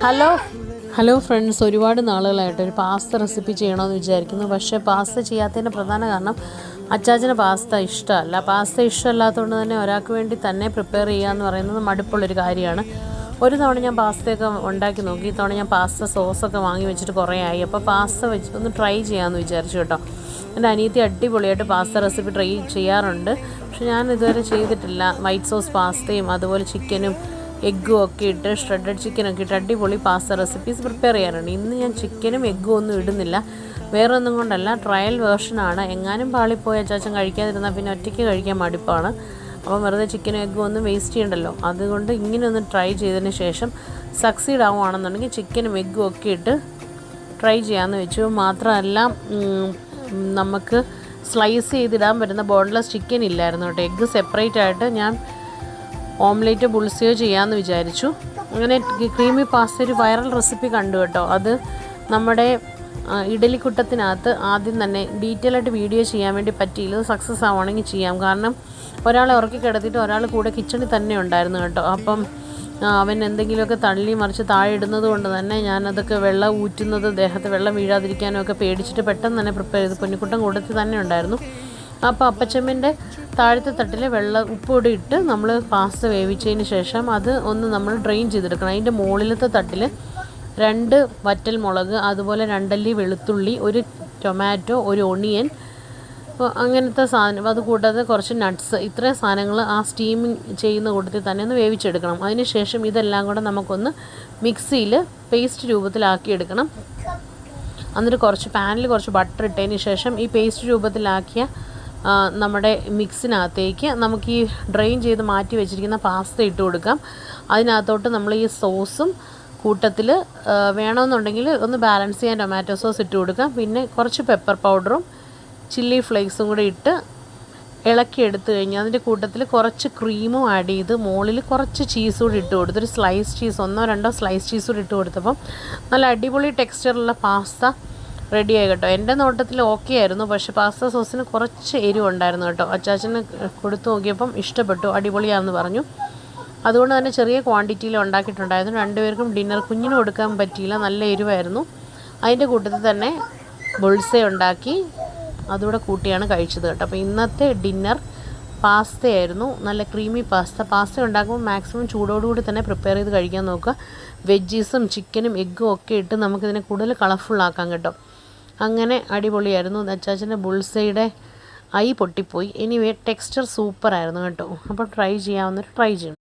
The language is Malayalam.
ഹലോ ഫ്രണ്ട്സ്, ഒരുപാട് നാളുകളായിട്ട് ഒരു പാസ്ത റെസിപ്പി ചെയ്യണമെന്ന് വിചാരിക്കുന്നു. പക്ഷേ പാസ്ത ചെയ്യാത്തതിൻ്റെ പ്രധാന കാരണം അച്ചാച്ചന് പാസ്ത ഇഷ്ടമല്ല. പാസ്ത ഇഷ്ടമല്ലാത്തതുകൊണ്ട് തന്നെ ഒരാൾക്ക് വേണ്ടി തന്നെ പ്രിപ്പയർ ചെയ്യുക എന്ന് പറയുന്നത് മടുപ്പുള്ളൊരു കാര്യമാണ്. ഒരു തവണ ഞാൻ പാസ്തയൊക്കെ ഉണ്ടാക്കി നോക്കി. ഇത്തവണ ഞാൻ പാസ്ത സോസൊക്കെ വാങ്ങി വെച്ചിട്ട് കുറേ ആയി. അപ്പോൾ പാസ്ത വെച്ച് ഒന്ന് ട്രൈ ചെയ്യാമെന്ന് വിചാരിച്ചു കേട്ടോ. എൻ്റെ അനിയത്തി അടിപൊളിയായിട്ട് പാസ്ത റെസിപ്പി ട്രൈ ചെയ്യാറുണ്ട്. പക്ഷെ ഞാൻ ഇതുവരെ ചെയ്തിട്ടില്ല. വൈറ്റ് സോസ് പാസ്തയും അതുപോലെ ചിക്കനും എഗ്ഗും ഒക്കെ ഇട്ട് ഷ്രെഡഡ് ചിക്കനൊക്കെ ഇട്ട് അടിപൊളി പാസ്ത റെസിപ്പീസ് പ്രിപ്പയർ ചെയ്യാറുണ്ട്. ഇന്ന് ഞാൻ ചിക്കനും എഗ്ഗും ഒന്നും ഇടുന്നില്ല. വേറെ ഒന്നും കൊണ്ടല്ല, ട്രയൽ വേർഷനാണ്. എങ്ങാനും പാളിപ്പോയി അച്ചാച്ചൻ കഴിക്കാതിരുന്നാൽ പിന്നെ ഒറ്റയ്ക്ക് കഴിക്കാൻ മടുപ്പാണ്. അപ്പം വെറുതെ ചിക്കനും എഗ്ഗും ഒന്നും വേസ്റ്റ് ചെയ്യണ്ടല്ലോ. അതുകൊണ്ട് ഇങ്ങനെ ഒന്ന് ട്രൈ ചെയ്തതിന് ശേഷം സക്സീഡ് ആവുകയാണെന്നുണ്ടെങ്കിൽ ചിക്കനും എഗ്ഗും ഒക്കെ ഇട്ട് ട്രൈ ചെയ്യാമെന്ന് വെച്ചു. മാത്രമല്ല, നമുക്ക് സ്ലൈസ് ചെയ്തിടാൻ പറ്റുന്ന ബോൺലെസ് ചിക്കൻ ഇല്ലായിരുന്നു കേട്ടോ. എഗ്ഗ് സെപ്പറേറ്റ് ആയിട്ട് ഞാൻ ഓംലേറ്റ് ബുൾസയോ ചെയ്യാമെന്ന് വിചാരിച്ചു. അങ്ങനെ ക്രീമി പാസ്ത ഒരു വൈറൽ റെസിപ്പി കണ്ടു കേട്ടോ. അത് നമ്മുടെ ഇഡലിക്കുട്ടത്തിനകത്ത് ആദ്യം തന്നെ ഡീറ്റെയിൽ ആയിട്ട് വീഡിയോ ചെയ്യാൻ വേണ്ടി പറ്റിയില്ല. സക്സസ് ആവുകയാണെങ്കിൽ ചെയ്യാം. കാരണം ഒരാളെ ഉറക്കി കിടത്തിയിട്ട് ഒരാൾ കൂടെ കിച്ചണിൽ തന്നെ ഉണ്ടായിരുന്നു കേട്ടോ. അപ്പം അവൻ എന്തെങ്കിലുമൊക്കെ തള്ളി മറിച്ച് താഴെ ഇടുന്നത് കൊണ്ട് തന്നെ ഞാനതൊക്കെ വെള്ളം ഊറ്റുന്നത് ദേഹത്ത് വെള്ളം വീഴാതിരിക്കാനും ഒക്കെ പേടിച്ചിട്ട് പെട്ടെന്ന് തന്നെ പ്രിപ്പയർ ചെയ്ത് പൊന്നിക്കുട്ടൻ കൂടത്തിൽ തന്നെ ഉണ്ടായിരുന്നു. അപ്പോൾ അപ്പച്ചമ്മിൻ്റെ താഴത്തെ തട്ടിൽ ഉപ്പൊടി ഇട്ട് നമ്മൾ പാസ്ത വേവിച്ചതിന് ശേഷം അത് ഒന്ന് നമ്മൾ ഡ്രെയിൻ ചെയ്തെടുക്കണം. അതിൻ്റെ മുകളിലത്തെ തട്ടിൽ 2 വറ്റൽ മുളക്, അതുപോലെ 2 അല്ലി വെളുത്തുള്ളി, ഒരു ടൊമാറ്റോ, ഒരു ഒണിയൻ, അങ്ങനത്തെ സാധനം, അത് കൂടാതെ കുറച്ച് നട്ട്സ്, ഇത്രയും സാധനങ്ങൾ ആ സ്റ്റീമിങ് ചെയ്യുന്ന കൂട്ടത്തിൽ തന്നെ ഒന്ന് വേവിച്ചെടുക്കണം. അതിന് ശേഷം ഇതെല്ലാം കൂടെ നമുക്കൊന്ന് മിക്സിയിൽ പേസ്റ്റ് രൂപത്തിലാക്കിയെടുക്കണം. എന്നിട്ട് കുറച്ച് പാനിൽ കുറച്ച് ബട്ടർ ഇട്ടതിന് ശേഷം ഈ പേസ്റ്റ് രൂപത്തിലാക്കിയ നമ്മുടെ മിക്സിനകത്തേക്ക് നമുക്ക് ഈ ഡ്രെയിൻ ചെയ്ത് മാറ്റി വെച്ചിരിക്കുന്ന പാസ്ത ഇട്ട് കൊടുക്കാം. അതിനകത്തോട്ട് നമ്മൾ ഈ സോസും കൂട്ടത്തിൽ വേണമെന്നുണ്ടെങ്കിൽ ഒന്ന് ബാലൻസ് ചെയ്യാൻ ടൊമാറ്റോ സോസ് ഇട്ട് കൊടുക്കാം. പിന്നെ കുറച്ച് പെപ്പർ പൗഡറും ചില്ലി ഫ്ലേക്സും കൂടെ ഇട്ട് ഇളക്കിയെടുത്ത് കഴിഞ്ഞാൽ അതിൻ്റെ കൂട്ടത്തിൽ കുറച്ച് ക്രീമും ആഡ് ചെയ്ത് മുകളിൽ കുറച്ച് ചീസ് കൂടി ഇട്ട് കൊടുത്ത്, ഒരു സ്ലൈസ് ചീസ് 1-2 സ്ലൈസ് ചീസ് കൂടി ഇട്ട് കൊടുത്തപ്പം നല്ല അടിപൊളി ടെക്സ്ചറുള്ള പാസ്ത റെഡിയായി കേട്ടോ. എൻ്റെ നോട്ടത്തിൽ ഓക്കെ ആയിരുന്നു. പക്ഷേ പാസ്ത സോസിന് കുറച്ച് എരിവുണ്ടായിരുന്നു കേട്ടോ. അച്ചാച്ചന് കൊടുത്തു നോക്കിയപ്പം ഇഷ്ടപ്പെട്ടു, അടിപൊളിയാണെന്ന് പറഞ്ഞു. അതുകൊണ്ട് തന്നെ ചെറിയ ക്വാണ്ടിറ്റിയിൽ ഉണ്ടാക്കിയിട്ടുണ്ടായിരുന്നു. 2 പേർക്കും ഡിന്നർ, കുഞ്ഞിന് കൊടുക്കാൻ പറ്റിയില്ല, നല്ല എരിവായിരുന്നു. അതിൻ്റെ കൂട്ടത്തിൽ തന്നെ ബുൾസൈ ഉണ്ടാക്കി അതുകൂടെ കൂട്ടിയാണ് കഴിച്ചത് കേട്ടോ. അപ്പോൾ ഇന്നത്തെ ഡിന്നർ പാസ്തയായിരുന്നു. നല്ല ക്രീമി പാസ്ത ഉണ്ടാക്കുമ്പോൾ മാക്സിമം ചൂടോടുകൂടി തന്നെ പ്രിപ്പയർ ചെയ്ത് കഴിക്കാൻ നോക്കുക. വെജീസും ചിക്കനും എഗ്ഗും ഒക്കെ ഇട്ട് നമുക്കിതിനെ കൂടുതൽ കളർഫുള്ളാക്കാം കേട്ടോ. അങ്ങനെ അടിപൊളിയായിരുന്നു. അച്ചാച്ചൻ്റെ ബുൾസൈയുടെ ഐ പൊട്ടിപ്പോയി. എനിവേ ടെക്സ്ചർ സൂപ്പറായിരുന്നു കേട്ടോ. അപ്പോൾ ട്രൈ ചെയ്യണം.